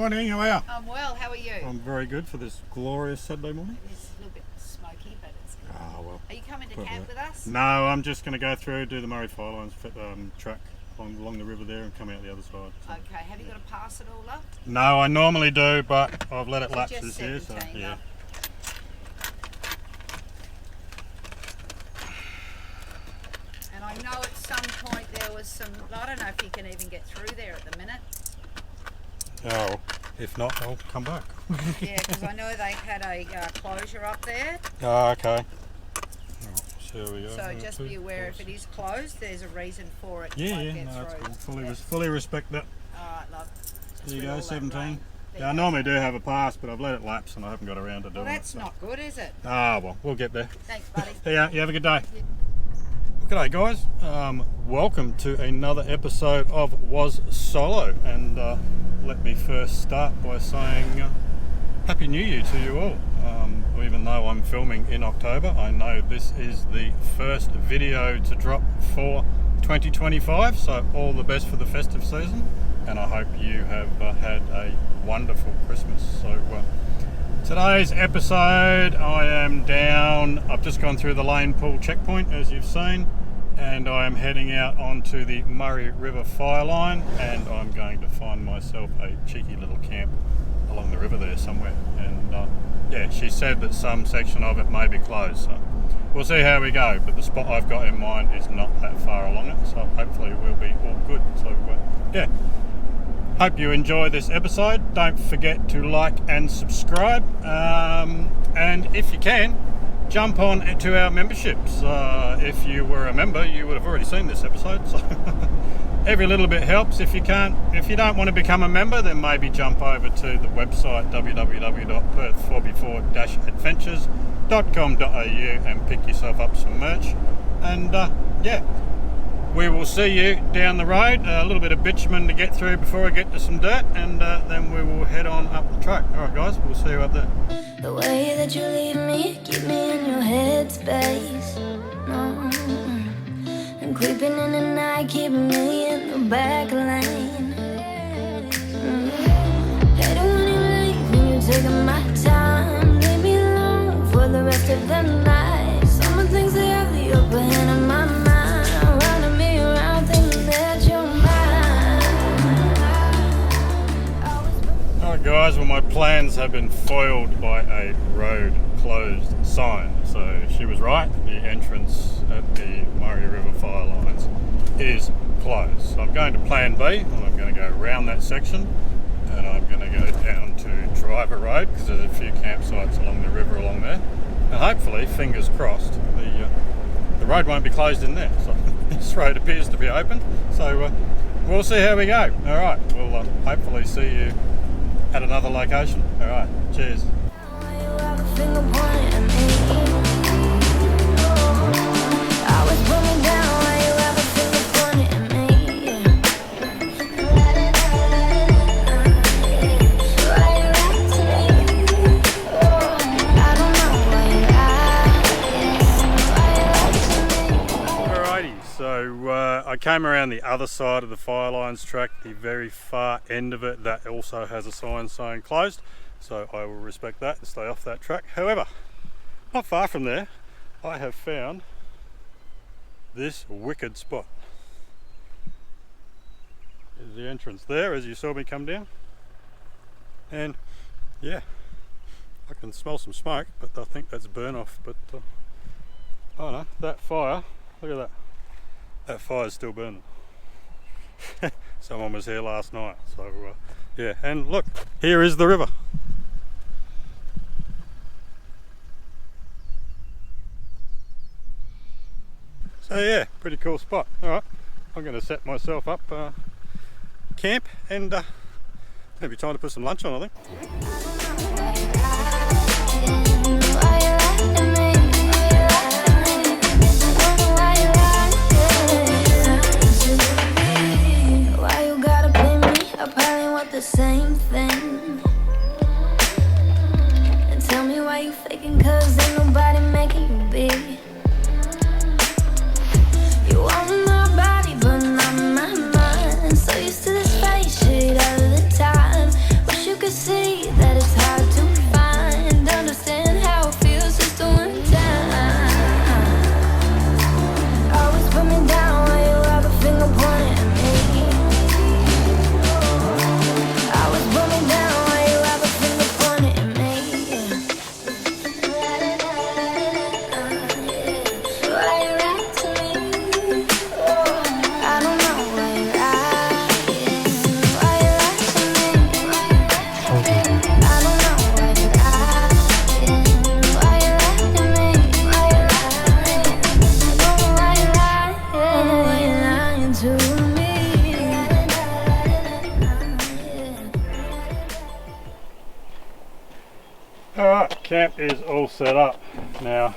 Morning, how are you? I'm well, how are you? I'm very good for this glorious Saturday morning. It's a little bit smoky, but it's good. Ah, well. Are you coming to camp with us? No, I'm just going to go through, do the Murray Fire Lines track along the river there and come out the other side. So, okay, have you got to pass it all up? no, I normally do, but I've let it lapse Just this year, so 17, yeah. up. And I know at some point there was some, I don't know if you can even get through there at the minute. Oh, if not, I'll come back. Yeah, because I know they had a closure up there. Oh, okay. So here we go. So just be aware if it is closed, there's a reason for it. Yeah, won't yeah, get no, that's through. cool. Yeah. Fully respect that. Alright, love. Just There you with go, all that 17. rain. There Yeah, I you go. normally do have a pass, but I've let it lapse and I haven't got around to doing Well, that's it. So. not good, is it? Ah, well, we'll get there. Thanks, buddy. Yeah, you have a good day. G'day guys, welcome to another episode of WASOLO, and let me first start by saying Happy New Year to you all. Even though I'm filming in October, I know this is the first video to drop for 2025, so all the best for the festive season, and I hope you have had a wonderful Christmas. So today's episode, I am down, I've just gone through the Lane Pool checkpoint as you've seen, and I am heading out onto the Murray River Fire Line, and I'm going to find myself a cheeky little camp along the river there somewhere. And yeah, she said that some section of it may be closed, so we'll see how we go, but the spot I've got in mind is not that far along it, so hopefully we'll be all good. So yeah, hope you enjoy this episode. Don't forget to like and subscribe, and if you can, jump on to our memberships. If you were a member, you would have already seen this episode, so every little bit helps. If you don't want to become a member, then maybe jump over to the website www.perth4b4-adventures.com.au and pick yourself up some merch. And yeah, we will see you down the road. A little bit of bitumen to get through before I get to some dirt, and then we will head on up the track. Alright guys, we'll see you up there. The way that you leave me, keep me in your headspace. No, and creeping in the night, keeping me in the back lane. Hate it when you leave, when you're taking my time. Leave me alone for the rest of the night. Some things they have the upper hand in my mind, running me around thinking that you're mine. Alright guys, well my plans have been foiled by a road closed sign. So she was right, the entrance at the Murray River Fire Lines is closed. So I'm going to plan B, and I'm going to go around that section, and I'm going to go down to Driver Road, because there's a few campsites along the river along there, and hopefully, fingers crossed, the road won't be closed in there. So this road appears to be open, so we'll see how we go. Alright, we'll hopefully see you at another location. Alright, cheers. So I came around the other side of the Fire Lines track, the very far end of it, that also has a sign saying closed, so I will respect that and stay off that track. However, not far from there, I have found this wicked spot. There's the entrance there as you saw me come down, and yeah, I can smell some smoke, but I think that's burn off. But oh no, that fire, look at that. That fire's still burning. Someone was here last night, so yeah, and look, here is the river. So yeah, pretty cool spot. Alright, I'm going to set myself up camp, and maybe time to put some lunch on, I think. The same thing, and tell me why you faking, cause ain't nobody making you big. You want my body but not my mind, so used to this face shit all the time. Wish you could Alright, camp is all set up. Now,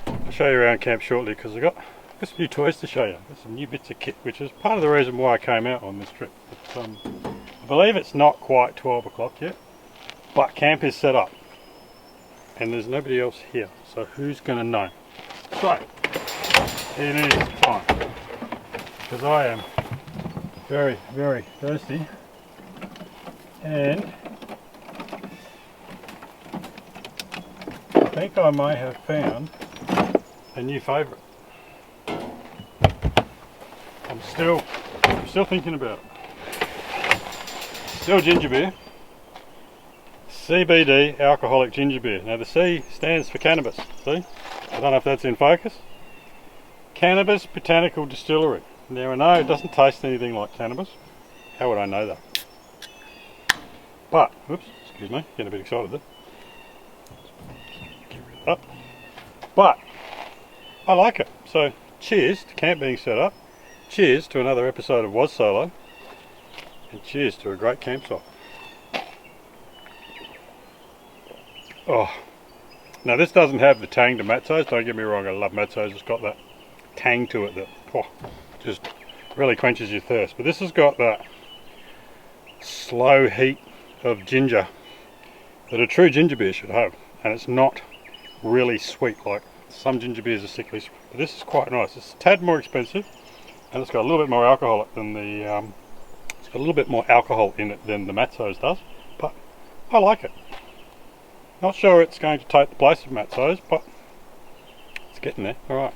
I'll show you around camp shortly because I've got some new toys to show you. Got some new bits of kit, which is part of the reason why I came out on this trip. But, I believe it's not quite 12 o'clock yet, but camp is set up. And there's nobody else here, so who's going to know? So, it is time. Because I am very, very thirsty. And I think I may have found a new favourite. I'm still thinking about it. Still ginger beer. CBD alcoholic ginger beer. Now the C stands for cannabis. See? I don't know if that's in focus. Cannabis Botanical Distillery. Now I know it doesn't taste anything like cannabis. How would I know that? But, oops, excuse me, getting a bit excited there. Get rid of that. But, I like it. So, cheers to camp being set up. Cheers to another episode of WASOLO. And cheers to a great campsite. Oh, now this doesn't have the tang to matzos. Don't get me wrong, I love matzos. It's got that tang to it that just really quenches your thirst. But this has got that slow heat of ginger that a true ginger beer should have, and it's not really sweet like some ginger beers are sickly sweet. But this is quite nice. It's a tad more expensive, and it's got a little bit more alcohol than the it's got a little bit more alcohol in it than the Matzos does, but I like it. Not sure it's going to take the place of Matzos, but it's getting there. All right.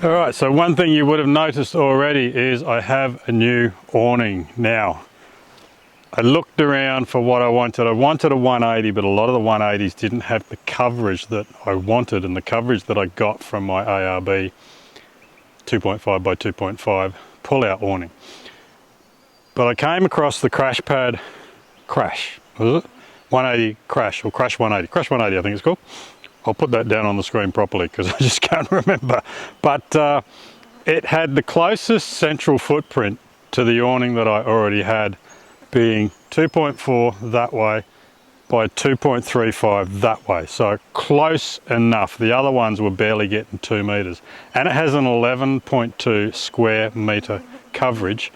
Alright, so one thing you would have noticed already is I have a new awning now. I looked around for what I wanted. I wanted a 180, but a lot of the 180s didn't have the coverage that I wanted, and the coverage that I got from my ARB 2.5 by 2.5 pull-out awning. But I came across the Crash Pad Crash, was it? 180 Crash, or Crash 180. Crash 180 I think it's called. I'll put that down on the screen properly because I just can't remember. But it had the closest central footprint to the awning that I already had, being 2.4 that way by 2.35 that way. So close enough. The other ones were barely getting 2 meters. And it has an 11.2 square meter coverage,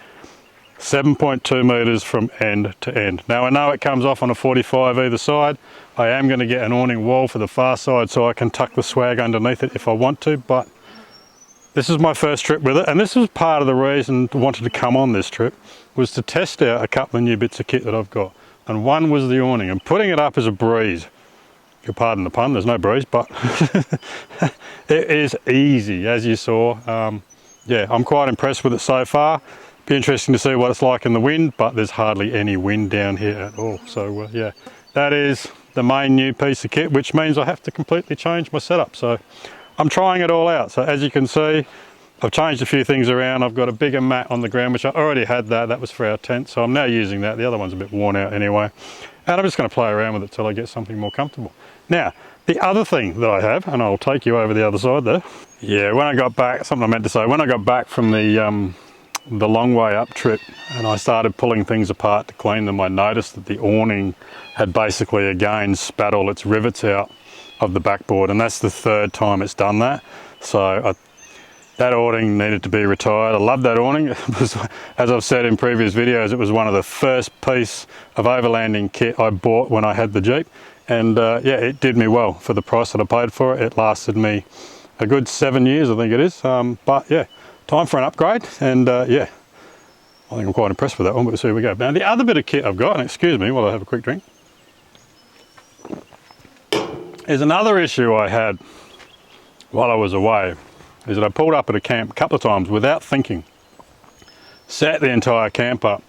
7.2 meters from end to end. Now I know it comes off on a 45 either side. I am going to get an awning wall for the far side so I can tuck the swag underneath it if I want to, but this is my first trip with it, and this was part of the reason I wanted to come on this trip, was to test out a couple of new bits of kit that I've got. And one was the awning, and putting it up is a breeze. You'll pardon the pun, there's no breeze, but it is easy, as you saw. Yeah, I'm quite impressed with it so far. Be interesting to see what it's like in the wind, but there's hardly any wind down here at all. So yeah, that is the main new piece of kit, which means I have to completely change my setup. So I'm trying it all out. So as you can see, I've changed a few things around. I've got a bigger mat on the ground, which I already had that was for our tent. So I'm now using that. The other one's a bit worn out anyway. And I'm just going to play around with it till I get something more comfortable. Now, the other thing that I have, and I'll take you over the other side there. Yeah, when I got back, something I meant to say, when I got back from the long way up trip and I started pulling things apart to clean them, I noticed that the awning had basically again spat all its rivets out of the backboard, and that's the third time it's done that. So that awning needed to be retired. I love that awning. It was, as I've said in previous videos, it was one of the first piece of overlanding kit I bought when I had the Jeep, and yeah, it did me well for the price that I paid for it. It lasted me a good 7 years, I think it is. But yeah, time for an upgrade, and yeah, I think I'm quite impressed with that one, but so here we go. Now the other bit of kit I've got, and excuse me while I have a quick drink, is another issue I had while I was away, is that I pulled up at a camp a couple of times without thinking, set the entire camp up,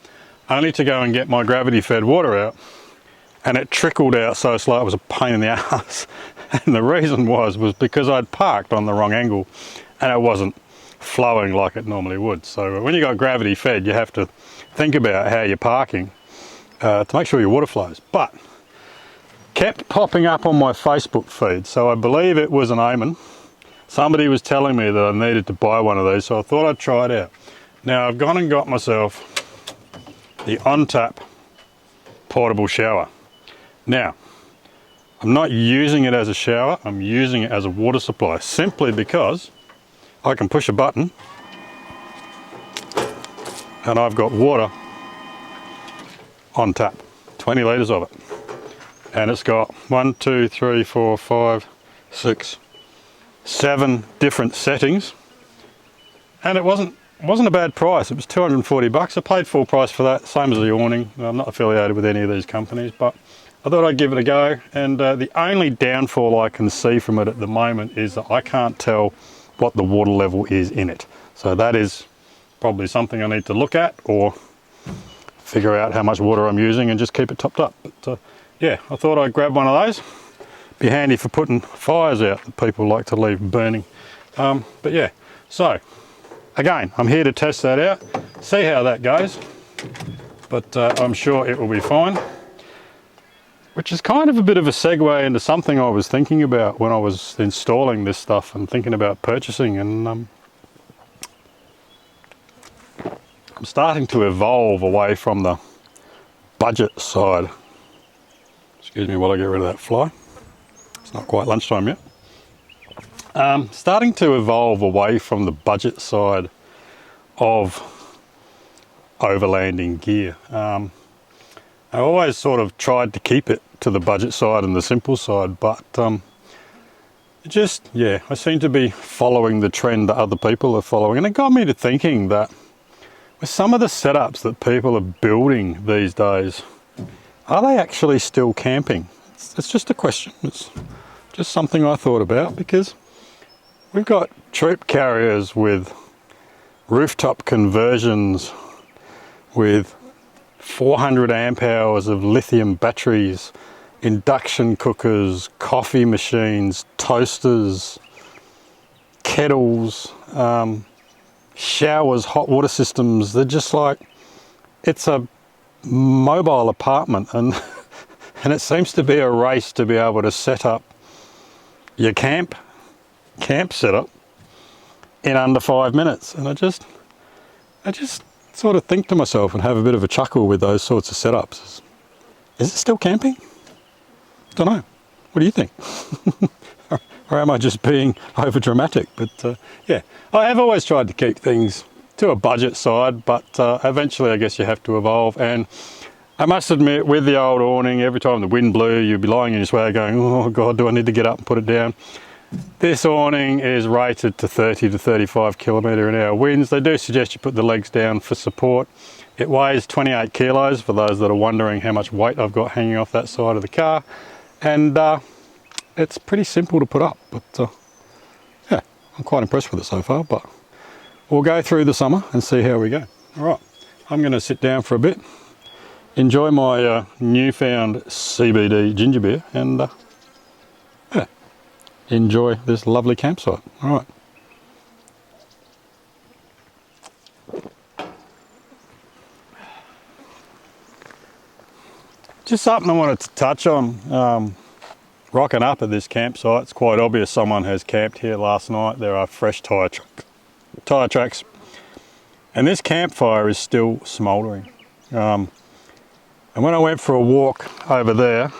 only to go and get my gravity fed water out and it trickled out so slow it was a pain in the ass. And the reason was because I'd parked on the wrong angle and it wasn't flowing like it normally would. So when you got gravity fed, you have to think about how you're parking to make sure your water flows. But kept popping up on my Facebook feed, so I believe it was an omen. Somebody was telling me that I needed to buy one of these, so I thought I'd try it out. Now I've gone and got myself the on-tap portable shower. Now, I'm not using it as a shower, I'm using it as a water supply, simply because I can push a button and I've got water on tap, 20 litres of it. And it's got 1, 2, 3, 4, 5, 6, 7 different settings. And it wasn't a bad price. It was 240 bucks. I paid full price for that, same as the awning. I'm not affiliated with any of these companies, but I thought I'd give it a go. And the only downfall I can see from it at the moment is that I can't tell what the water level is in it. So that is probably something I need to look at, or figure out how much water I'm using and just keep it topped up. But yeah, I thought I'd grab one of those. Be handy for putting fires out that people like to leave burning. But yeah, so again, I'm here to test that out, see how that goes, but I'm sure it will be fine. Which is kind of a bit of a segue into something I was thinking about when I was installing this stuff and thinking about purchasing, and I'm starting to evolve away from the budget side. Excuse me while I get rid of that fly. It's not quite lunchtime yet. Starting to evolve away from the budget side of overlanding gear. I always sort of tried to keep it to the budget side and the simple side, but I seem to be following the trend that other people are following, and it got me to thinking that with some of the setups that people are building these days, are they actually still camping? It's just a question. It's just something I thought about, because we've got troop carriers with rooftop conversions with 400 amp hours of lithium batteries, induction cookers, coffee machines, toasters, kettles, showers, hot water systems. They're just like, it's a mobile apartment, and and it seems to be a race to be able to set up your camp setup in under 5 minutes. And I just sort of think to myself and have a bit of a chuckle with those sorts of setups. Is it still camping? Don't know. What do you think? Or am I just being over dramatic? But yeah, I have always tried to keep things to a budget side, but eventually I guess you have to evolve. And I must admit, with the old awning, every time the wind blew, you'd be lying in your swag going, oh God, do I need to get up and put it down? This awning is rated to 30 to 35 km/h winds. They do suggest you put the legs down for support. It weighs 28 kilos, for those that are wondering how much weight I've got hanging off that side of the car. And it's pretty simple to put up, but yeah, I'm quite impressed with it so far. But we'll go through the summer and see how we go. All right, I'm going to sit down for a bit, enjoy my newfound CBD ginger beer, and yeah, enjoy this lovely campsite. All right. Just something I wanted to touch on. Rocking up at this campsite, it's quite obvious someone has camped here last night. There are fresh tyre tracks, and this campfire is still smouldering. And when I went for a walk over there,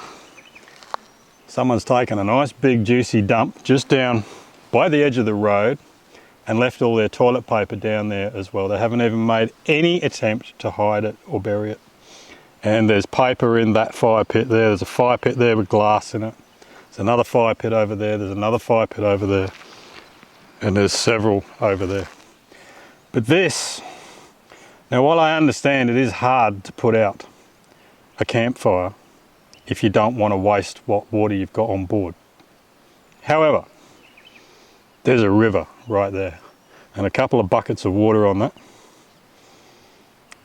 someone's taken a nice big juicy dump just down by the edge of the road and left all their toilet paper down there as well. They haven't even made any attempt to hide it or bury it. And there's paper in that fire pit there. There's a fire pit there with glass in it. There's another fire pit over there. There's another fire pit over there. And there's several over there. But this, now while I understand it is hard to put out a campfire if you don't want to waste what water you've got on board. However, there's a river right there and a couple of buckets of water on that.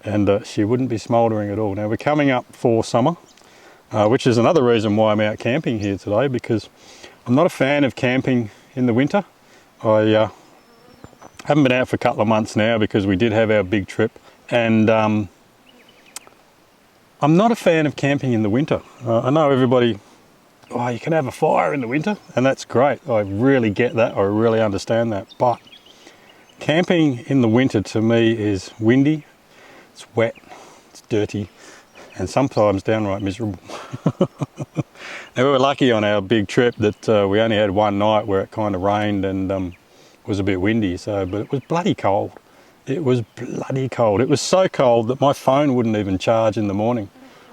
And she wouldn't be smouldering at all. Now we're coming up for summer. which is another reason why I'm out camping here today, because I'm not a fan of camping in the winter. I haven't been out for a couple of months now because we did have our big trip, and I'm not a fan of camping in the winter. I know everybody, oh, you can have a fire in the winter, and that's great. I really get that, I really understand that, but camping in the winter to me is windy, it's wet, it's dirty, and sometimes downright miserable. Now, we were lucky on our big trip that we only had one night where it kind of rained and was a bit windy, but it was bloody cold. It was bloody cold. It was so cold that my phone wouldn't even charge in the morning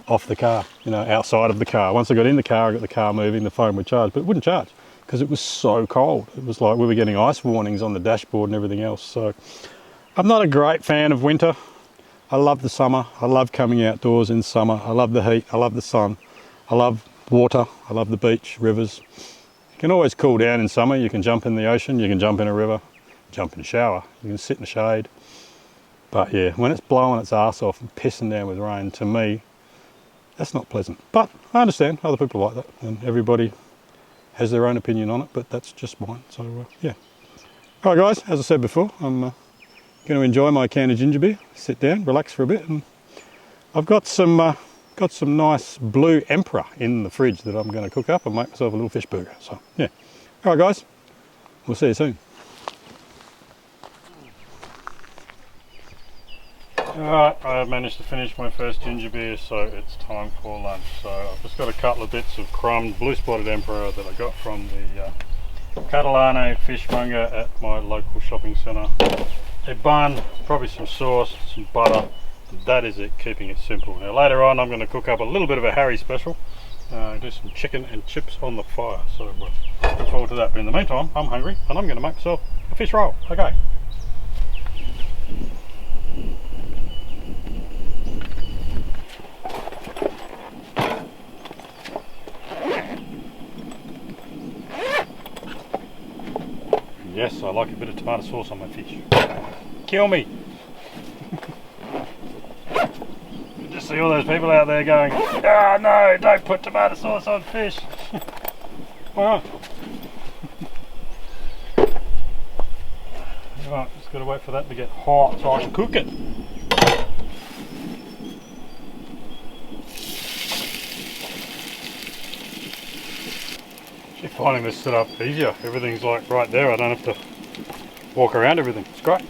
off the car, you know, outside of the car. Once I got in the car, I got the car moving, the phone would charge, but it wouldn't charge because it was so cold. It was like we were getting ice warnings on the dashboard and everything else. So I'm not a great fan of winter. I love the summer. I love coming outdoors in summer. I love the heat. I love the sun. I love water. I love the beach, rivers. You can always cool down in summer. You can jump in the ocean. You can jump in a river, jump in a shower. You can sit in the shade. But yeah, when it's blowing its arse off and pissing down with rain, to me, that's not pleasant. But I understand other people like that, and everybody has their own opinion on it, but that's just mine. So yeah. All right, guys, as I said before, I'm going to enjoy my can of ginger beer, sit down, relax for a bit, and I've got some nice blue Emperor in the fridge that I'm going to cook up and make myself a little fish burger. So yeah. All right, guys, we'll see you soon. Alright, I've managed to finish my first ginger beer, so it's time for lunch. So I've just got a couple of bits of crumbed blue spotted Emperor that I got from the Catalane fishmonger at my local shopping centre. A bun, probably some sauce, some butter, and that is it, keeping it simple. Now later on I'm going to cook up a little bit of a Harry special, do some chicken and chips on the fire, so look forward to that. But in the meantime, I'm hungry and I'm going to make myself a fish roll. Okay. Yes, I like a bit of tomato sauce on my fish. Kill me! You just see all those people out there going, "Ah, no, don't put tomato sauce on fish." Why not? Right, just got to wait for that to get hot so I can cook it. Finding this set up easier. Everything's like right there. I don't have to walk around everything. It's great.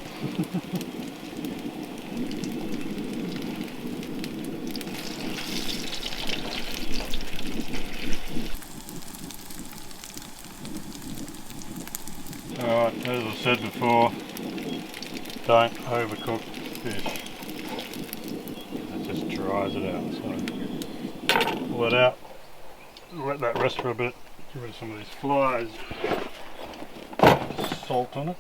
Alright, as I said before, don't overcook fish. It just dries it out. So pull it out, let that rest for a bit. Get rid of some of these flies. Just salt on it.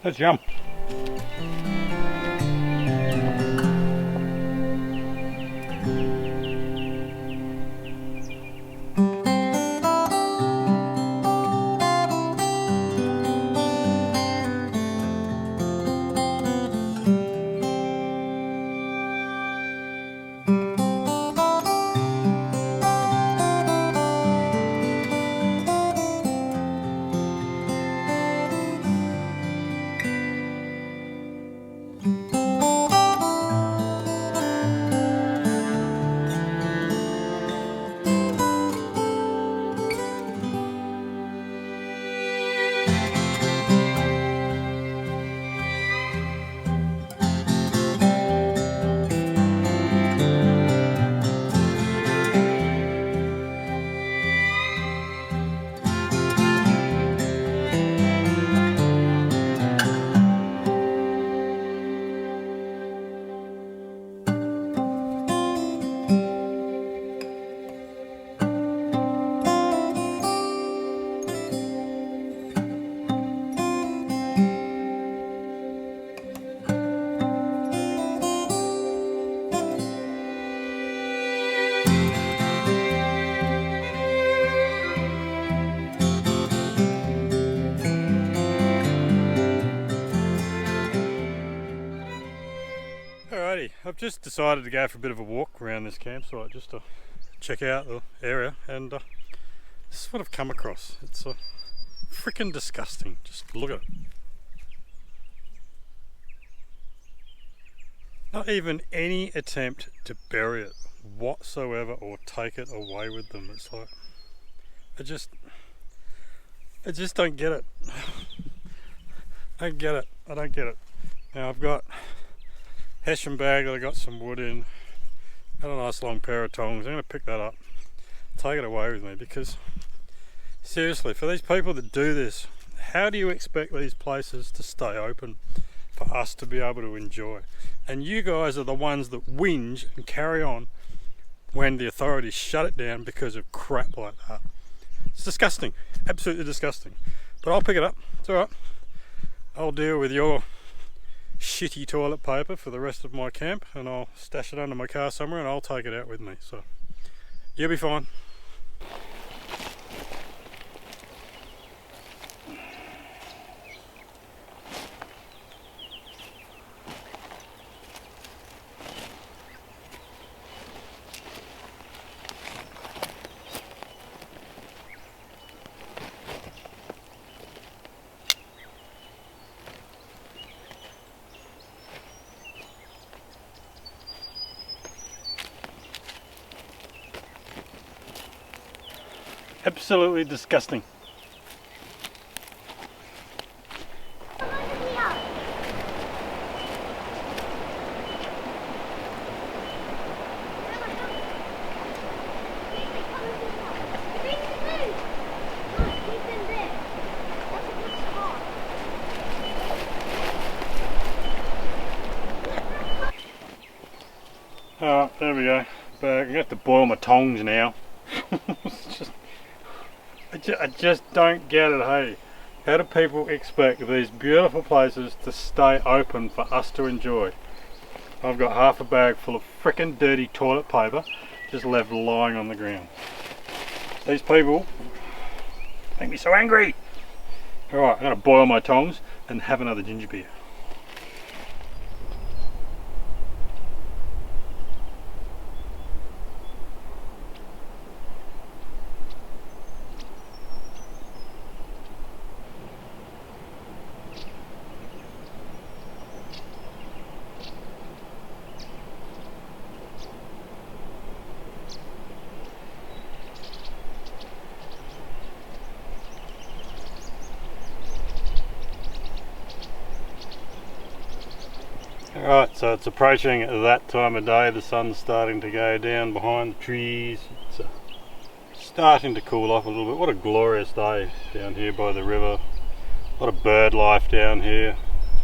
That's yum. I've just decided to go for a bit of a walk around this campsite just to check out the area, and this is what I've come across. It's freaking disgusting. Just look at it. Not even any attempt to bury it whatsoever or take it away with them. It's like, I just don't get it. I don't get it. Now I've got Hessian bag that I got some wood in, got a nice long pair of tongs. I'm going to pick that up, take it away with me, because seriously, for these people that do this, how do you expect these places to stay open for us to be able to enjoy? And you guys are the ones that whinge and carry on when the authorities shut it down because of crap like that. It's disgusting, absolutely disgusting. But I'll pick it up, it's alright. I'll deal with your shitty toilet paper for the rest of my camp, and I'll stash it under my car somewhere and I'll take it out with me. So you'll be fine. Absolutely disgusting. Alright, there we go. But I'm gonna have to boil my tongs now. I just don't get it, hey. How do people expect these beautiful places to stay open for us to enjoy? I've got half a bag full of frickin' dirty toilet paper just left lying on the ground. These people make me so angry. Alright, I'm gonna boil my tongs and have another ginger beer. Alright, so it's approaching that time of day. The sun's starting to go down behind the trees. It's starting to cool off a little bit. What a glorious day down here by the river. A lot of bird life down here.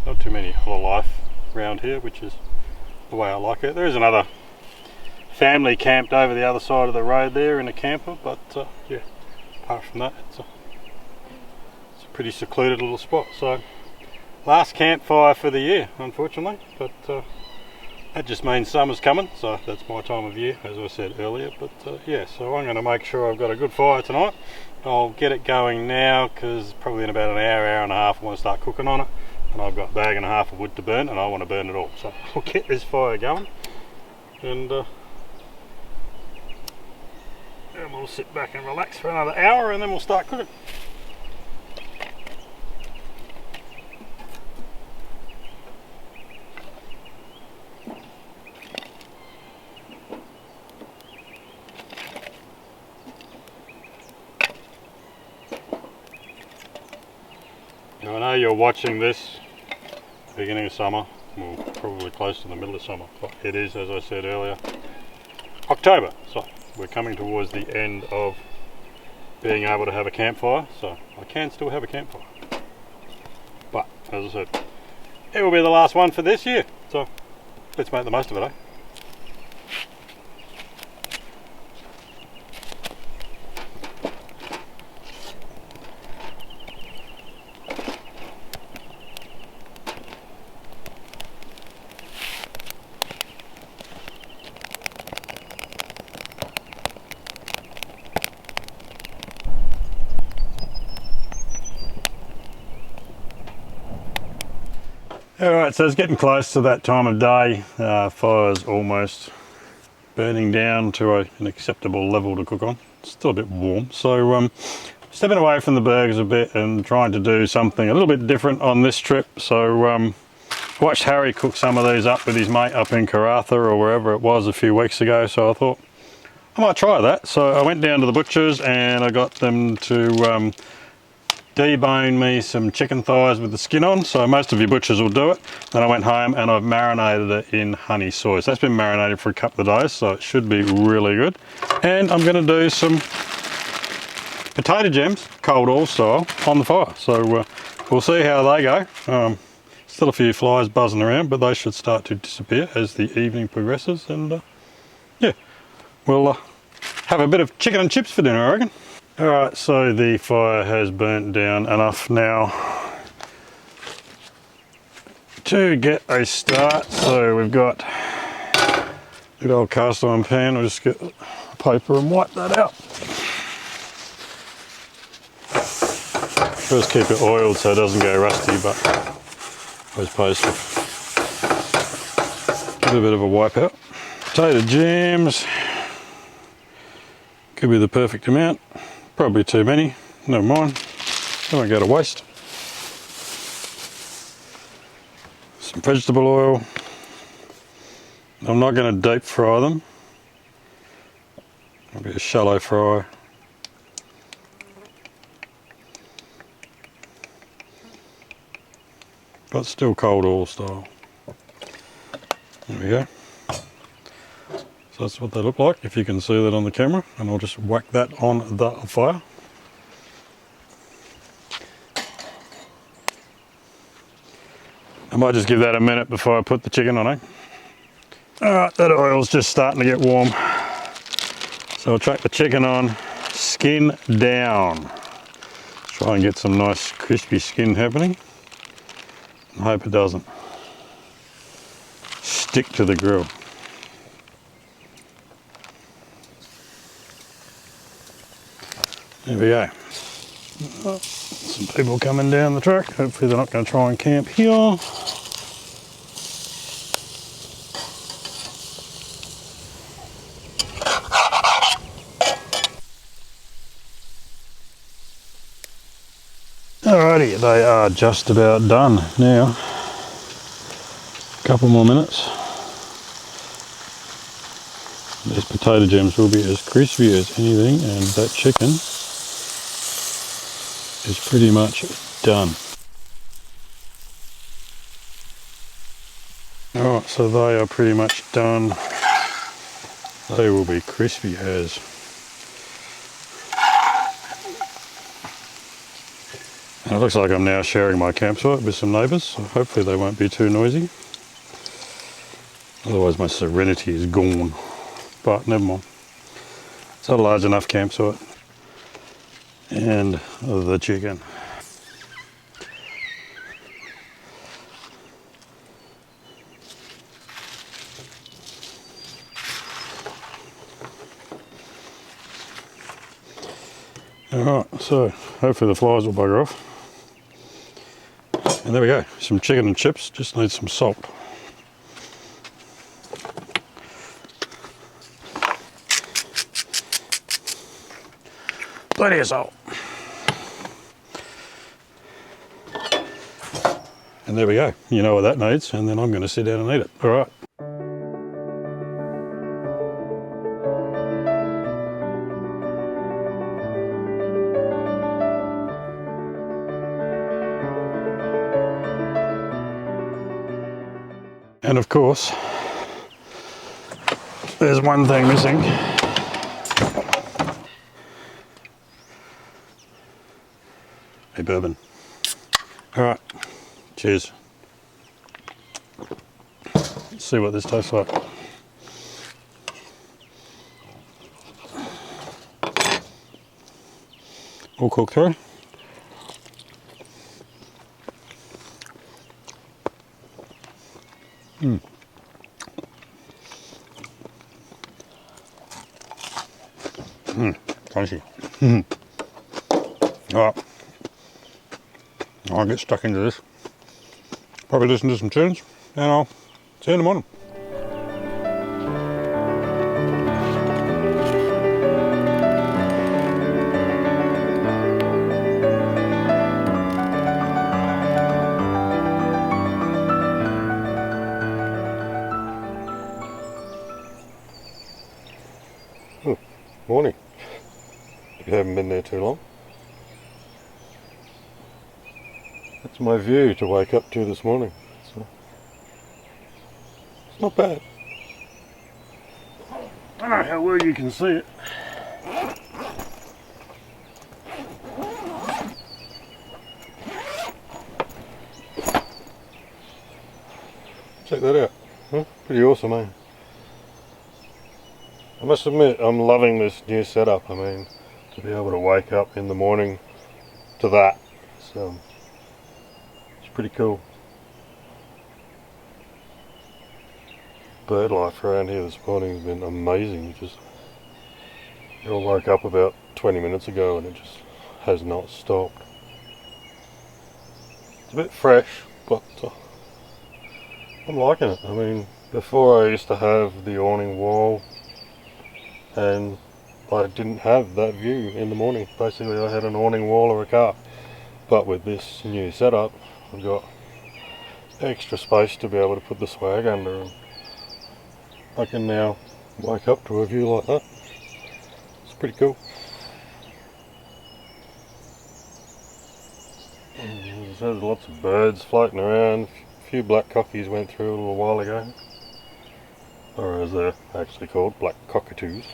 Not too many other life around here, which is the way I like it. There is another family camped over the other side of the road there in a camper, but yeah, apart from that, it's a pretty secluded little spot. So last campfire for the year, unfortunately, but that just means summer's coming, so that's my time of year, as I said earlier. But yeah, so I'm going to make sure I've got a good fire tonight. I'll get it going now, because probably in about an hour and a half I want to start cooking on it, and I've got a bag and a half of wood to burn, and I want to burn it all. So I'll get this fire going, and we'll sit back and relax for another hour, and then we'll start cooking. Now, I know you're watching this beginning of summer, well, probably close to the middle of summer, but it is, as I said earlier, October, so we're coming towards the end of being able to have a campfire, so I can still have a campfire. But, as I said, it will be the last one for this year, so let's make the most of it, eh? Alright, so it's getting close to that time of day. Fire's almost burning down to an acceptable level to cook on. It's still a bit warm, so stepping away from the burgers a bit and trying to do something a little bit different on this trip. So watched Harry cook some of these up with his mate up in Karratha or wherever it was a few weeks ago, so I thought I might try that. So I went down to the butcher's and I got them to debone me some chicken thighs with the skin on, so most of your butchers will do it. Then I went home and I've marinated it in honey soy. So that's been marinated for a couple of days, so it should be really good. And I'm going to do some potato gems, cold oil style, on the fire. So we'll see how they go. Still a few flies buzzing around, but they should start to disappear as the evening progresses. And yeah, we'll have a bit of chicken and chips for dinner, I reckon. Alright, so the fire has burnt down enough now to get a start. So we've got a good old cast iron pan. We'll just get paper and wipe that out. First keep it oiled so it doesn't go rusty, but I suppose give it a bit of a wipe out. Potato jams, could be the perfect amount. Probably too many, never mind, they won't go to waste. Some vegetable oil. I'm not going to deep fry them. It'll be a shallow fry. But still cold oil style. There we go. So that's what they look like, if you can see that on the camera, and I'll just whack that on the fire. I might just give that a minute before I put the chicken on, eh? Alright, that oil's just starting to get warm. So I'll chuck the chicken on, skin down. Try and get some nice crispy skin happening. I hope it doesn't stick to the grill. There we go. Oh, some people coming down the track. Hopefully they're not going to try and camp here. Alrighty, they are just about done now. Couple more minutes. These potato gems will be as crispy as anything, and that chicken is pretty much done. Alright, so they are pretty much done. They will be crispy as. And it looks like I'm now sharing my campsite with some neighbours, so hopefully they won't be too noisy. Otherwise my serenity is gone. But never mind. It's a large enough campsite. And the chicken. Alright, so hopefully the flies will bugger off. And there we go, some chicken and chips, just need some salt. Plenty of salt. And there we go, you know what that needs, and then I'm going to sit down and eat it. Alright. And of course, there's one thing missing. A bourbon. Alright, cheers. Let's see what this tastes like. All cooked through. Crunchy. Alright. I'll get stuck into this. Probably listen to some tunes, and I'll see you in the morning. Morning. If you haven't been there too long. That's my view to wake up to this morning. It's not bad. I don't know how well you can see it. Check that out. Huh? Pretty awesome, eh? I must admit, I'm loving this new setup. I mean, to be able to wake up in the morning to that, it's pretty cool. Bird life around here this morning has been amazing. It all woke up about 20 minutes ago and it just has not stopped. It's a bit fresh, but I'm liking it. I mean, before I used to have the awning wall and I didn't have that view in the morning. Basically I had an awning wall or a car, but with this new setup I've got extra space to be able to put the swag under, and I can now wake up to a view like that. It's pretty cool. There's lots of birds floating around. A few black cockies went through a little while ago, or as they're actually called, black cockatoos.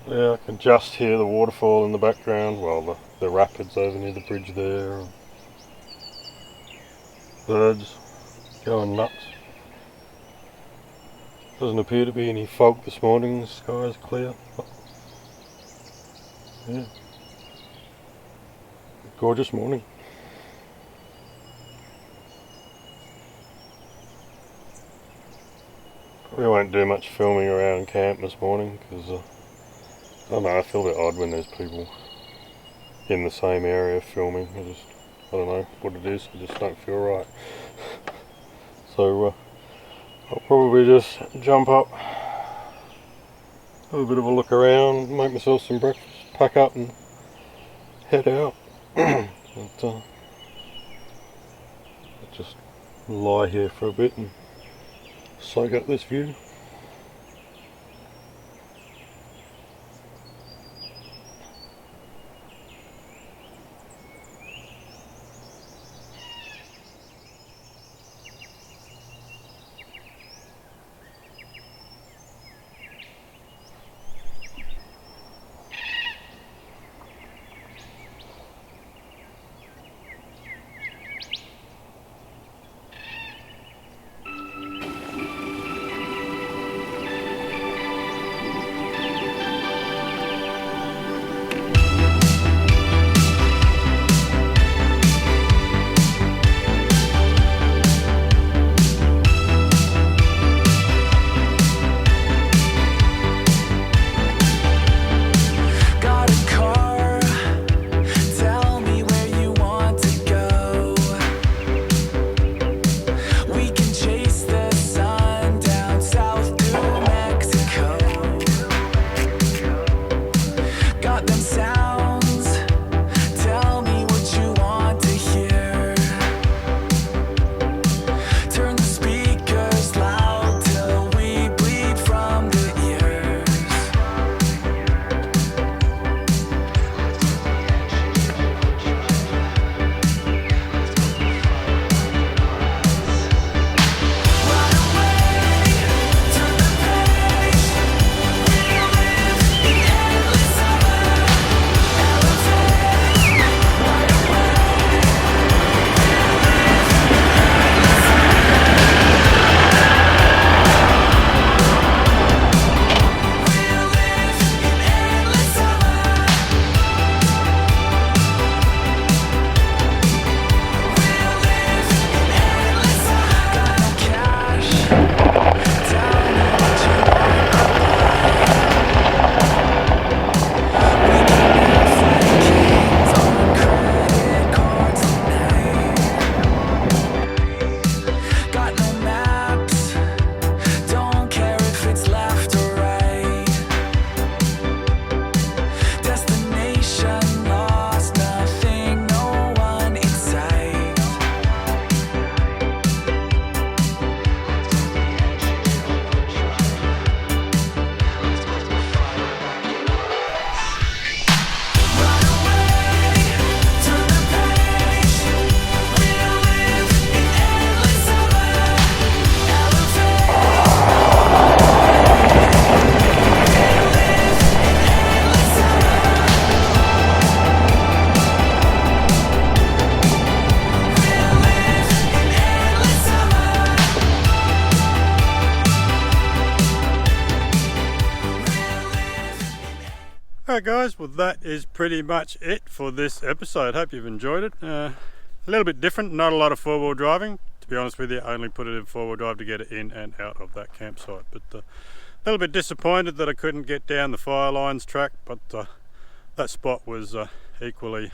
Yeah, I can just hear the waterfall in the background, well, the rapids over near the bridge there. Birds going nuts. Doesn't appear to be any fog this morning, the sky is clear. Yeah. Gorgeous morning. Probably won't do much filming around camp this morning because I don't know, I feel a bit odd when there's people in the same area filming. I don't know what it is, I just don't feel right. So I'll probably just jump up, have a bit of a look around, make myself some breakfast, pack up and head out. But, just lie here for a bit and soak up this view. Alright guys, well that is pretty much it for this episode. Hope you've enjoyed it. A little bit different, not a lot of four-wheel driving. To be honest with you, I only put it in four-wheel drive to get it in and out of that campsite. But a little bit disappointed that I couldn't get down the fire lines track, but that spot was equally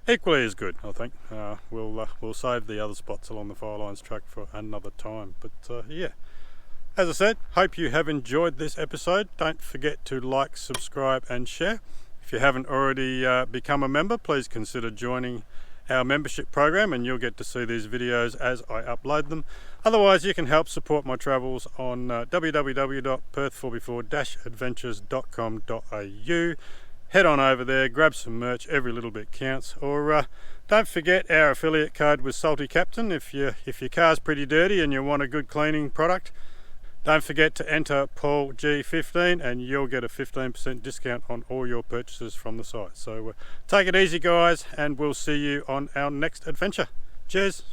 as good, I think. We'll save the other spots along the fire lines track for another time. But yeah, as I said, hope you have enjoyed this episode. Don't forget to like, subscribe and share. If you haven't already become a member, please consider joining our membership program and you'll get to see these videos as I upload them. Otherwise, you can help support my travels on www.perth4before-adventures.com.au. Head on over there, grab some merch, every little bit counts. Or don't forget our affiliate code was Salty Captain. If your car's pretty dirty and you want a good cleaning product, don't forget to enter Paul G15 and you'll get a 15% discount on all your purchases from the site. So take it easy guys, and we'll see you on our next adventure. Cheers.